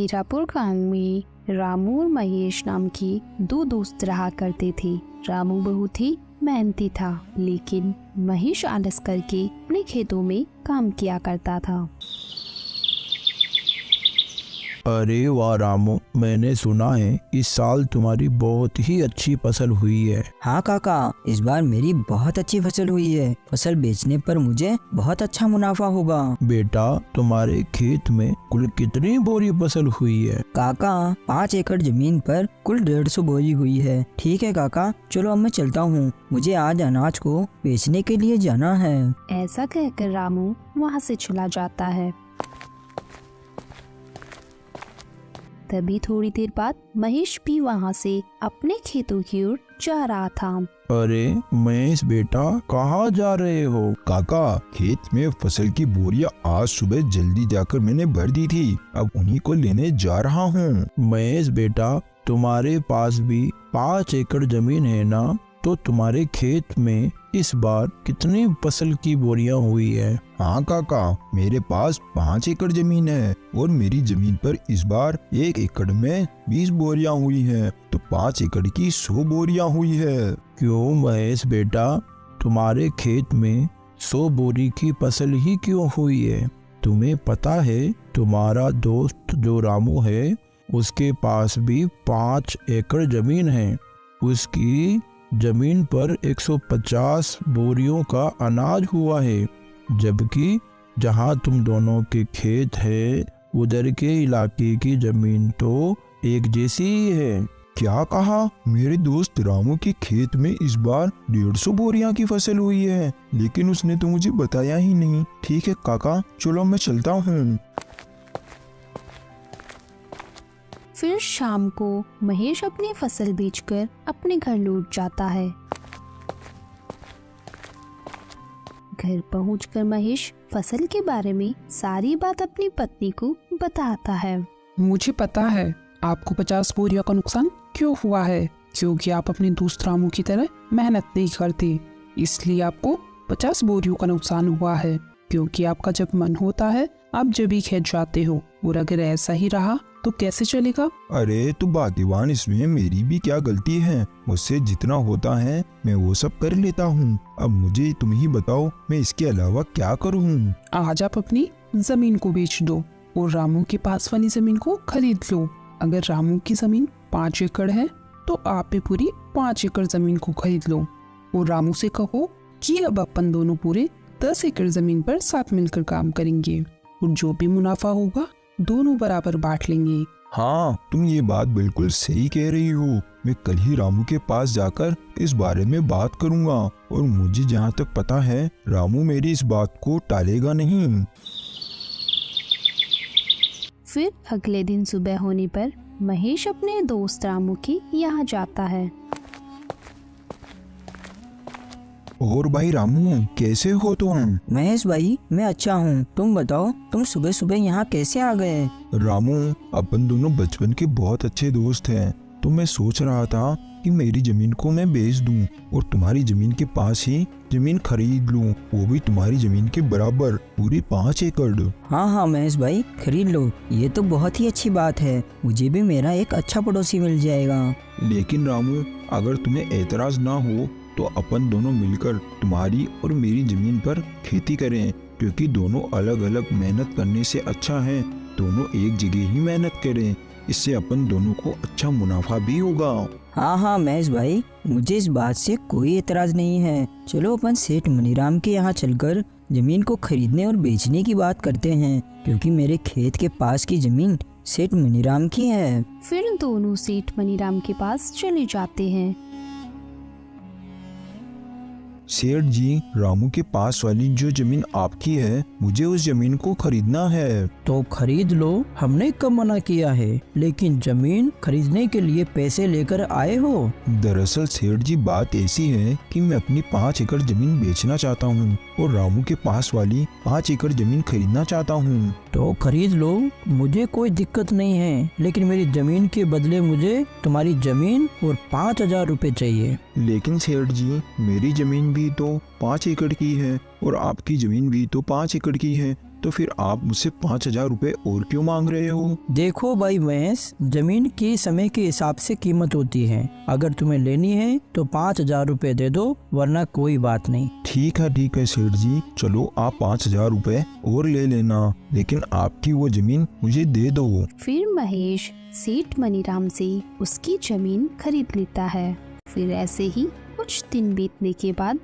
मीरापुर गांव में रामू और महेश नाम के दो दोस्त रहा करते थे। रामू बहुत ही मेहनती था, लेकिन महेश आलस करके अपने खेतों में काम किया करता था। अरे वाह रामू, मैंने सुना है इस साल तुम्हारी बहुत ही अच्छी फसल हुई है। हाँ काका, इस बार मेरी बहुत अच्छी फसल हुई है। फसल बेचने पर मुझे बहुत अच्छा मुनाफा होगा। बेटा, तुम्हारे खेत में कुल कितनी बोरी फसल हुई है? काका, 5 एकड़ जमीन पर कुल 150 बोरी हुई है। ठीक है काका, चलो अब मैं चलता हूँ, मुझे आज अनाज को बेचने के लिए जाना है। ऐसा कहकर रामू वहाँ से चला जाता है। तभी थोड़ी देर बाद महेश भी वहाँ से अपने खेतों की ओर जा रहा था। अरे महेश बेटा, कहाँ जा रहे हो? काका, खेत में फसल की बोरियां आज सुबह जल्दी जाकर मैंने भर दी थी, अब उन्हीं को लेने जा रहा हूँ। महेश बेटा, तुम्हारे पास भी 5 एकड़ जमीन है ना? तो तुम्हारे खेत में इस बार कितनी फसल की बोरियां हुई है? हाँ काका, मेरे पास 5 एकड़ जमीन है और मेरी जमीन पर इस बार 1 एकड़ में 20 बोरियां हुई हैं, तो 5 एकड़ की 100 बोरियां हुई है। क्यों महेश बेटा, तुम्हारे खेत में 100 बोरी की फसल ही क्यों हुई है? तुम्हें पता है तुम्हारा दोस्त जो रामू है, उसके पास भी 5 एकड़ जमीन है। उसकी जमीन पर 150 बोरियों का अनाज हुआ है, जबकि जहां तुम दोनों के खेत है उधर के इलाके की जमीन तो एक जैसी ही है। क्या कहा? मेरे दोस्त रामू के खेत में इस बार 150 बोरियां की फसल हुई है, लेकिन उसने तो मुझे बताया ही नहीं। ठीक है काका, चलो मैं चलता हूँ। फिर शाम को महेश अपनी फसल बेचकर अपने घर लौट जाता है। घर पहुंचकर महेश फसल के बारे में सारी बात अपनी पत्नी को बताता है। मुझे पता है आपको 50 बोरियों का नुकसान क्यों हुआ है, क्योंकि आप अपने दोस्त रामू की तरह मेहनत नहीं करते, इसलिए आपको 50 बोरियों का नुकसान हुआ है। क्योंकि आपका जब मन होता है आप जब भी खेत जाते हो, और अगर ऐसा ही रहा तो कैसे चलेगा? अरे तू भाग्यवान, इसमें मेरी भी क्या गलती है? मुझसे जितना होता है मैं वो सब कर लेता हूँ। अब मुझे तुम ही बताओ, मैं इसके अलावा क्या करूँ? आज आप अपनी जमीन को बेच दो और रामू के पास वाली जमीन को खरीद लो। अगर रामू की जमीन 5 एकड़ है तो आप भी पूरी 5 एकड़ जमीन को खरीद लो, और रामू से कहो कि अब अपन दोनों पूरे 10 एकड़ जमीन पर साथ मिलकर काम करेंगे, और जो भी मुनाफा होगा दोनों बराबर बांट लेंगे। हाँ, तुम ये बात बिल्कुल सही कह रही हो। मैं कल ही रामू के पास जाकर इस बारे में बात करूंगा, और मुझे जहाँ तक पता है रामू मेरी इस बात को टालेगा नहीं। फिर अगले दिन सुबह होने पर महेश अपने दोस्त रामू के यहाँ जाता है। और भाई रामू, कैसे हो तुम? महेश भाई, मैं अच्छा हूँ, तुम बताओ, तुम सुबह सुबह यहाँ कैसे आ गए? रामू, अपन दोनों बचपन के बहुत अच्छे दोस्त हैं, तो मैं सोच रहा था कि मेरी जमीन को मैं बेच दूं और तुम्हारी जमीन के पास ही जमीन खरीद लूं, वो भी तुम्हारी जमीन के बराबर, पूरी 5 एकड़। हाँ हाँ महेश भाई, खरीद लो, ये तो बहुत ही अच्छी बात है, मुझे भी मेरा एक अच्छा पड़ोसी मिल जाएगा। लेकिन रामू, अगर तुम्हें ऐतराज ना हो तो अपन दोनों मिलकर तुम्हारी और मेरी जमीन पर खेती करें, क्योंकि दोनों अलग अलग मेहनत करने से अच्छा है दोनों एक जगह ही मेहनत करें, इससे अपन दोनों को अच्छा मुनाफा भी होगा। हाँ हाँ महेश भाई, मुझे इस बात से कोई एतराज नहीं है। चलो अपन सेठ मनीराम के यहाँ चलकर जमीन को खरीदने और बेचने की बात करते हैं, क्योंकि मेरे खेत के पास की जमीन सेठ मनीराम की है। फिर दोनों सेठ मनीराम के पास चले जाते हैं। सेठ जी, रामू के पास वाली जो जमीन आपकी है, मुझे उस जमीन को खरीदना है। तो खरीद लो, हमने कब मना किया है, लेकिन जमीन खरीदने के लिए पैसे लेकर आए हो? दरअसल सेठ जी, बात ऐसी है कि मैं अपनी 5 एकड़ जमीन बेचना चाहता हूँ और रामू के पास वाली 5 एकड़ जमीन खरीदना चाहता हूँ। तो खरीद लो, मुझे कोई दिक्कत नहीं है, लेकिन मेरी जमीन के बदले मुझे तुम्हारी जमीन और 5,000 रुपए चाहिए। लेकिन सेठ जी, मेरी जमीन भी तो 5 एकड़ की है और आपकी जमीन भी तो 5 एकड़ की है, तो फिर आप मुझसे 5,000 रुपए और क्यों मांग रहे हो? देखो भाई महेश, जमीन की समय के हिसाब से कीमत होती है। अगर तुम्हें लेनी है तो 5,000 रुपए दे दो, वरना कोई बात नहीं। ठीक है सेठ जी, चलो आप 5,000 रुपए और ले लेना, लेकिन आपकी वो जमीन मुझे दे दो। फिर महेश सेठ मनीराम से उसकी जमीन खरीद लेता है। फिर ऐसे ही कुछ दिन बीतने के बाद,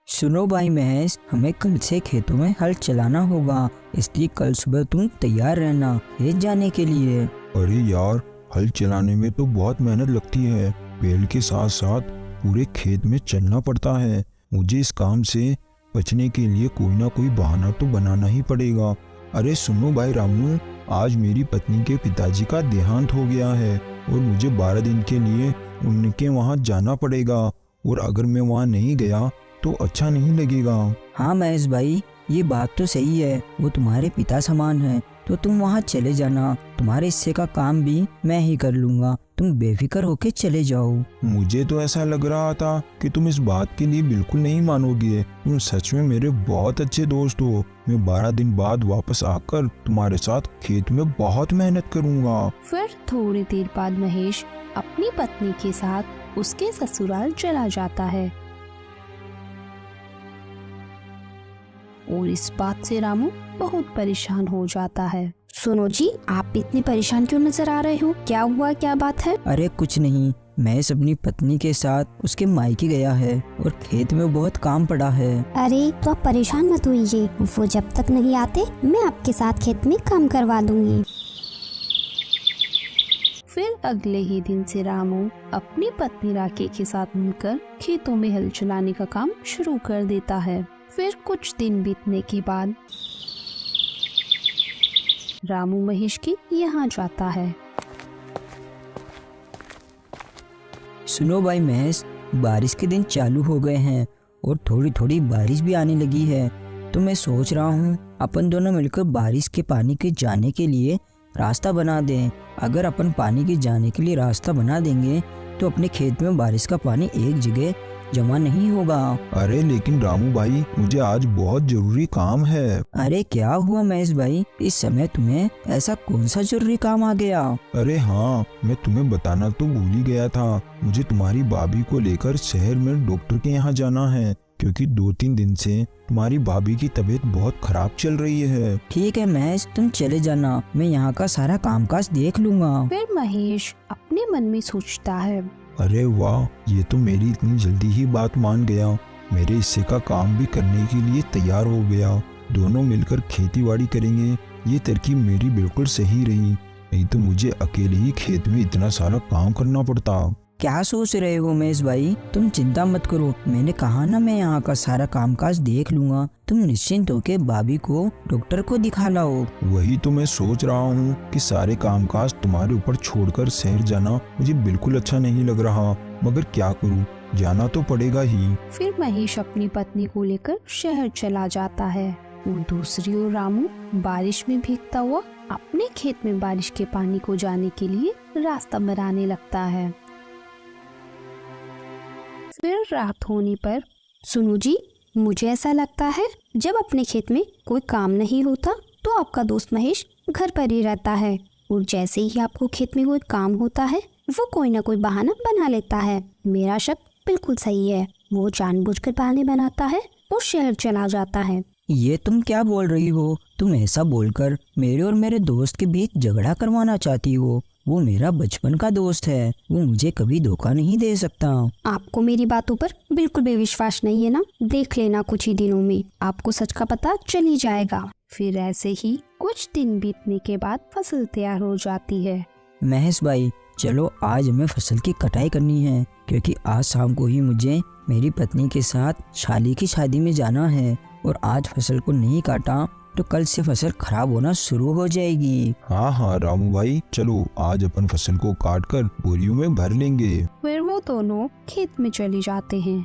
सुनो भाई महेश, हमें कल से खेतों में हल चलाना होगा, इसलिए कल सुबह तुम तैयार रहना खेत जाने के लिए। अरे यार, हल चलाने में तो बहुत मेहनत लगती है, बैल के साथ साथ पूरे खेत में चलना पड़ता है। मुझे इस काम से बचने के लिए कोई ना कोई बहाना तो बनाना ही पड़ेगा। अरे सुनो भाई रामू, आज मेरी पत्नी के पिताजी का देहांत हो गया है और मुझे 12 दिन के लिए उनके वहाँ जाना पड़ेगा, और अगर मैं वहाँ नहीं गया तो अच्छा नहीं लगेगा। हाँ महेश भाई, ये बात तो सही है, वो तुम्हारे पिता समान है, तो तुम वहाँ चले जाना। तुम्हारे हिस्से का काम भी मैं ही कर लूँगा, तुम बेफिक्र होके चले जाओ। मुझे तो ऐसा लग रहा था कि तुम इस बात के लिए बिल्कुल नहीं मानोगे। तुम सच में मेरे बहुत अच्छे दोस्त हो। मैं 12 दिन बाद वापस आकर तुम्हारे साथ खेत में बहुत मेहनत करूँगा। फिर थोड़ी देर बाद महेश अपनी पत्नी के साथ उसके ससुराल चला जाता है, और इस बात से रामू बहुत परेशान हो जाता है। सुनो जी, आप इतने परेशान क्यों नजर आ रहे हो? क्या हुआ, क्या बात है? अरे कुछ नहीं, महेश अपनी पत्नी के साथ उसके मायके गया है और खेत में बहुत काम पड़ा है। अरे तो आप परेशान मत होइए, वो जब तक नहीं आते मैं आपके साथ खेत में काम करवा दूंगी। फिर अगले ही दिन से रामू अपनी पत्नी राके के साथ मिलकर खेतों में हल चलाने का काम शुरू कर देता है। फिर कुछ दिन बीतने के बाद रामू महेश के यहाँ जाता है। सुनो भाई महेश, बारिश के दिन चालू हो गए हैं और थोड़ी थोड़ी बारिश भी आने लगी है, तो मैं सोच रहा हूँ अपन दोनों मिलकर बारिश के पानी के जाने के लिए रास्ता बना दें। अगर अपन पानी के जाने के लिए रास्ता बना देंगे तो अपने खेत में बारिश का पानी एक जगह जमा नहीं होगा। अरे लेकिन रामू भाई, मुझे आज बहुत जरूरी काम है। अरे क्या हुआ महेश भाई, इस समय तुम्हें ऐसा कौन सा जरूरी काम आ गया? अरे हाँ, मैं तुम्हें बताना तो भूल ही गया था। मुझे तुम्हारी भाभी को लेकर शहर में डॉक्टर के यहाँ जाना है, क्योंकि 2-3 दिन से तुम्हारी भाभी की तबीयत बहुत खराब चल रही है। ठीक है महेश, तुम चले जाना, मैं यहाँ का सारा कामकाज देख लूँगा। फिर महेश अपने मन में सोचता है, अरे वाह, ये तो मेरी इतनी जल्दी ही बात मान गया। मेरे हिस्से का काम भी करने के लिए तैयार हो गया। दोनों मिलकर खेतीबाड़ी करेंगे। ये तरकीब मेरी बिल्कुल सही रही, नहीं तो मुझे अकेले ही खेत में इतना सारा काम करना पड़ता। क्या सोच रहे हो महेश भाई, तुम चिंता मत करो, मैंने कहा ना मैं यहाँ का सारा कामकाज देख लूँगा। तुम निश्चिंत होकर भाभी को डॉक्टर को दिखा लाओ। वही तो मैं सोच रहा हूँ कि सारे कामकाज तुम्हारे ऊपर छोड़कर शहर जाना मुझे बिल्कुल अच्छा नहीं लग रहा, मगर क्या करूँ, जाना तो पड़ेगा ही। फिर महेश अपनी पत्नी को लेकर शहर चला जाता है, और दूसरी ओर रामू बारिश में भीगता हुआ अपने खेत में बारिश के पानी को जाने के लिए रास्ता बनाने लगता है। फिर रात होने पर, सुनो जी, मुझे ऐसा लगता है जब अपने खेत में कोई काम नहीं होता तो आपका दोस्त महेश घर पर ही रहता है, और जैसे ही आपको खेत में कोई काम होता है वो कोई ना कोई बहाना बना लेता है। मेरा शक बिल्कुल सही है, वो जानबूझकर बहाने बनाता है और शहर चला जाता है। ये तुम क्या बोल रही हो? तुम ऐसा बोलकर मेरे और मेरे दोस्त के बीच झगड़ा करवाना चाहती हो? वो मेरा बचपन का दोस्त है, वो मुझे कभी धोखा नहीं दे सकता। आपको मेरी बातों पर बिल्कुल भी विश्वास नहीं है ना? देख लेना, कुछ ही दिनों में आपको सच का पता चल ही जाएगा। फिर ऐसे ही कुछ दिन बीतने के बाद फसल तैयार हो जाती है। महेश भाई, चलो आज हमें फसल की कटाई करनी है, क्योंकि आज शाम को ही मुझे मेरी पत्नी के साथ शाली की शादी में जाना है, और आज फसल को नहीं काटा तो कल से फसल खराब होना शुरू हो जाएगी। हाँ रामू भाई, चलो आज अपन फसल को काट कर बोरियों में भर लेंगे। फिर वो दोनों खेत में चले जाते हैं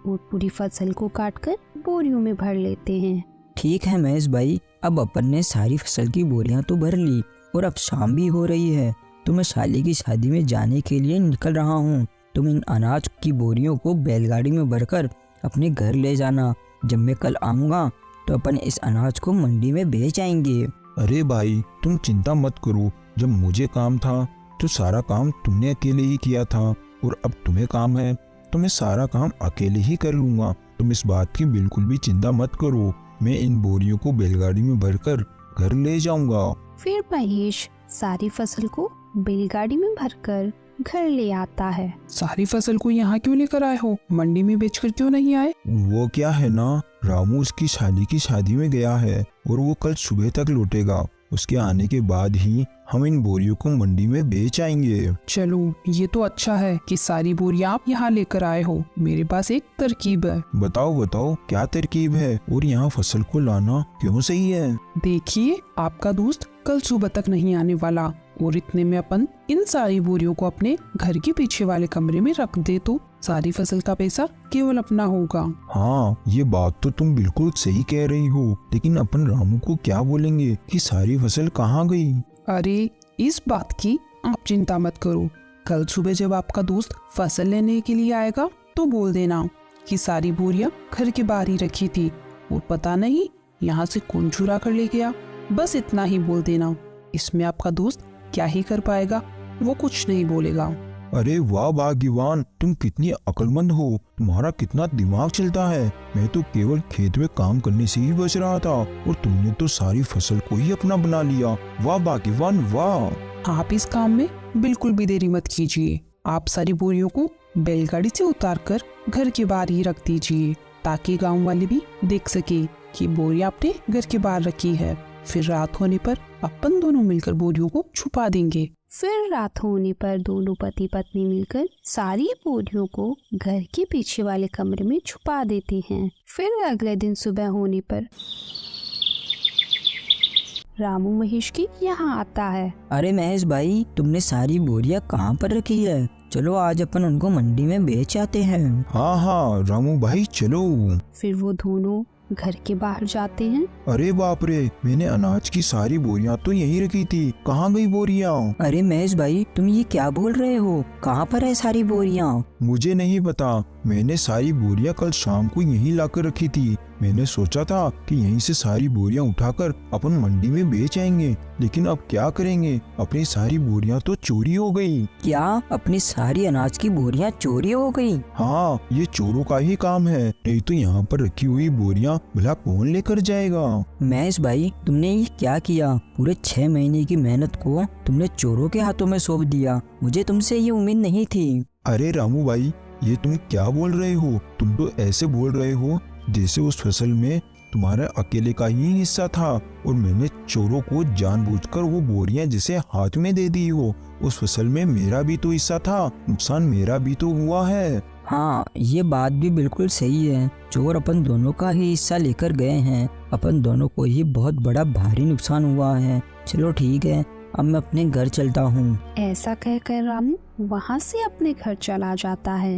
और पूरी फसल को काटकर बोरियों में भर लेते हैं। ठीक है महेश भाई, अब अपन ने सारी फसल की बोरियां तो भर ली और अब शाम भी हो रही है, तो मैं शाली की शादी में जाने के लिए निकल रहा हूँ। तुम इन अनाज की बोरियों को बैलगाड़ी में भरकर अपने घर ले जाना। जब मैं कल आऊँगा तो अपन इस अनाज को मंडी में बेच आएंगे। अरे भाई तुम चिंता मत करो, जब मुझे काम था तो सारा काम तुमने अकेले ही किया था, और अब तुम्हें काम है तो मैं सारा काम अकेले ही कर लूँगा। तुम इस बात की बिल्कुल भी चिंता मत करो, मैं इन बोरियों को बैलगाड़ी में भरकर घर ले जाऊँगा। फिर महेश सारी फसल को बैलगाड़ी में भरकर घर ले आता है। सारी फसल को यहाँ क्यों लेकर आए हो? मंडी में बेचकर क्यों नहीं आए? वो क्या है ना, रामू उसकी शादी में गया है और वो कल सुबह तक लौटेगा। उसके आने के बाद ही हम इन बोरियों को मंडी में बेच आएंगे। चलो ये तो अच्छा है कि सारी बोरियां आप यहाँ लेकर आए हो। मेरे पास एक तरकीब है। बताओ बताओ क्या तरकीब है, और यहाँ फसल को लाना क्यों सही है? देखिए, आपका दोस्त कल सुबह तक नहीं आने वाला, और इतने में अपन इन सारी बोरियों को अपने घर के पीछे वाले कमरे में रख दे तो सारी फसल का पैसा केवल अपना होगा। हाँ ये बात तो तुम बिल्कुल सही कह रही हो, लेकिन अपन रामू को क्या बोलेंगे कि सारी फसल कहाँ गई? अरे इस बात की आप चिंता मत करो। कल सुबह जब आपका दोस्त फसल लेने के लिए आएगा तो बोल देना कि सारी बोरियां घर के बाहर ही रखी थी और पता नहीं यहाँ से कौन चुरा कर ले गया। बस इतना ही बोल देना। इसमें आपका दोस्त क्या ही कर पाएगा, वो कुछ नहीं बोलेगा। अरे वाह भाग्यवान, तुम कितनी अक्लमंद हो, तुम्हारा कितना दिमाग चलता है। मैं तो केवल खेत में काम करने से ही बच रहा था और तुमने तो सारी फसल को ही अपना बना लिया। वाह भाग्यवान वाह। आप इस काम में बिल्कुल भी देरी मत कीजिए। आप सारी बोरियों को बैलगाड़ी से उतारकर घर के बाहर ही रख दीजिए, ताकि गांव वाले भी देख सके कि बोरियां आपने घर के बाहर रखी है। फिर रात होने पर अपन दोनों मिलकर बोरियों को छुपा देंगे। फिर रात होने पर दोनों पति पत्नी मिलकर सारी बोरियों को घर के पीछे वाले कमरे में छुपा देते हैं। फिर अगले दिन सुबह होने पर रामू महेश की यहाँ आता है। अरे महेश भाई, तुमने सारी बोरियां कहाँ पर रखी है? चलो आज अपन उनको मंडी में बेच आते हैं। हाँ हाँ रामू भाई चलो। फिर वो दोनों घर के बाहर जाते हैं। अरे बाप रे, मैंने अनाज की सारी बोरियां तो यहीं रखी थी, कहाँ गई बोरियां? अरे महेश भाई, तुम ये क्या बोल रहे हो? कहाँ पर है सारी बोरियां? मुझे नहीं पता, मैंने सारी बोरियां कल शाम को यहीं लाकर रखी थी। मैंने सोचा था कि यहीं से सारी बोरियां उठाकर अपन मंडी में बेच आएंगे, लेकिन अब क्या करेंगे, अपनी सारी बोरियां तो चोरी हो गई। क्या अपनी सारी अनाज की बोरियां चोरी हो गई? हाँ, ये चोरों का ही काम है, नहीं तो यहाँ पर रखी हुई बोरियां भला कौन लेकर जाएगा? महेश भाई, तुमने ये क्या किया? पूरे 6 महीने की मेहनत को तुमने चोरों के हाथों में सौंप दिया। मुझे तुमसे ये उम्मीद नहीं थी। अरे रामू भाई, ये तुम क्या बोल रहे हो? तुम तो ऐसे बोल रहे हो जैसे उस फसल में तुम्हारे अकेले का ही हिस्सा था और मैंने चोरों को जानबूझकर वो बोरियां जिसे हाथ में दे दी हो। उस फसल में मेरा भी तो हिस्सा था, नुकसान मेरा भी तो हुआ है। हाँ, ये बात भी बिल्कुल सही है। चोर अपन दोनों का ही हिस्सा लेकर गए हैं। अपन दोनों को ही बहुत बड़ा भारी नुकसान हुआ है। चलो ठीक है, अब मैं अपने घर चलता हूँ। ऐसा कहकर रामू वहाँ से अपने घर चला जाता है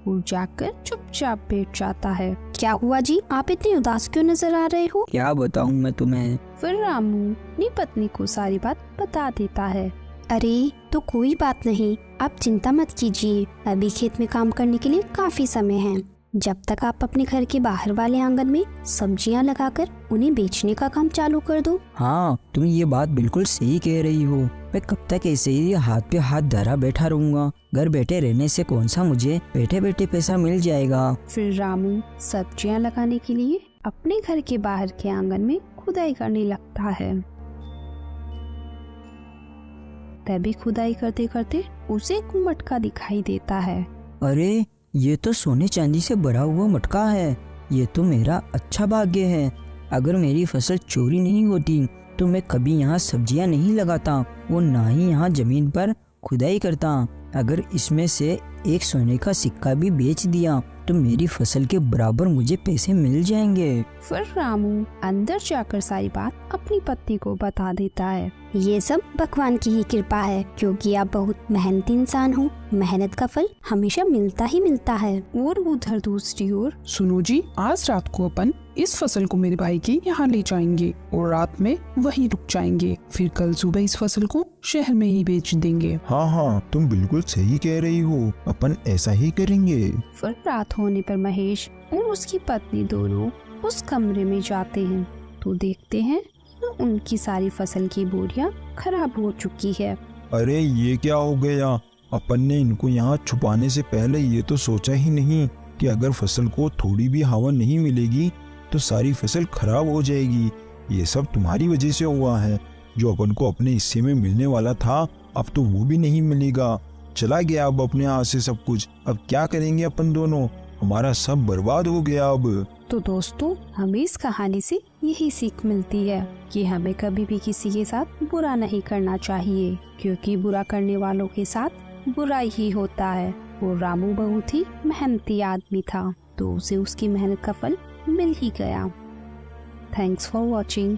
और जाकर चुपचाप बैठ जाता है। क्या हुआ जी, आप इतनी उदास क्यों नजर आ रहे हो? क्या बताऊँ मैं तुम्हें? फिर रामू अपनी पत्नी को सारी बात बता देता है। अरे तो कोई बात नहीं, आप चिंता मत कीजिए। अभी खेत में काम करने के लिए काफी समय है। जब तक आप अपने घर के बाहर वाले आंगन में सब्जियां लगाकर उन्हें बेचने का काम चालू कर दो। हाँ, तुम ये बात बिल्कुल सही कह रही हो। मैं कब तक ऐसे ही हाथ पे हाथ धरा बैठा रहूंगा? घर बैठे रहने से कौन सा मुझे बैठे बैठे पैसा मिल जाएगा। फिर रामू सब्जियां लगाने के लिए अपने घर के बाहर के आंगन में खुदाई करने लगता है। तभी खुदाई करते करते उसे एक मटका दिखाई देता है। अरे ये तो सोने चांदी से भरा हुआ मटका है। ये तो मेरा अच्छा भाग्य है। अगर मेरी फसल चोरी नहीं होती तो मैं कभी यहाँ सब्जियाँ नहीं लगाता और ना ही यहाँ जमीन पर खुदाई करता। अगर इसमें से एक सोने का सिक्का भी बेच दिया तो मेरी फसल के बराबर मुझे पैसे मिल जाएंगे। फिर रामू अंदर जाकर सारी बात अपनी पत्नी को बता देता है। ये सब भगवान की ही कृपा है, क्योंकि आप बहुत मेहनती इंसान हो। मेहनत का फल हमेशा मिलता ही मिलता है। और उधर दूसरी ओर सुनो जी, आज रात को अपन इस फसल को मेरे भाई के यहाँ ले जाएंगे और रात में वहीं रुक जाएंगे। फिर कल सुबह इस फसल को शहर में ही बेच देंगे। हाँ हाँ, तुम बिल्कुल सही कह रही हो, अपन ऐसा ही करेंगे। फिर रात होने पर महेश और उसकी पत्नी दोनों उस कमरे में जाते हैं तो देखते हैं उनकी सारी फसल की बोरियां खराब हो चुकी है। अरे ये क्या हो गया? अपन ने इनको यहाँ छुपाने से पहले ये तो सोचा ही नहीं कि अगर फसल को थोड़ी भी हवा नहीं मिलेगी तो सारी फसल खराब हो जाएगी। ये सब तुम्हारी वजह से हुआ है। जो अपन को अपने हिस्से में मिलने वाला था अब तो वो भी नहीं मिलेगा। चला गया अब अपने हाथ से सब कुछ। अब क्या करेंगे अपन दोनों? हमारा सब बर्बाद हो गया अब। तो दोस्तों, हमें इस कहानी से यही सीख मिलती है कि हमें कभी भी किसी के साथ बुरा नहीं करना चाहिए, क्योंकि बुरा करने वालों के साथ बुरा ही होता है। और रामू बहुत ही मेहनती आदमी था तो उसे उसकी मेहनत का फल मिल ही गया। Thanks for watching.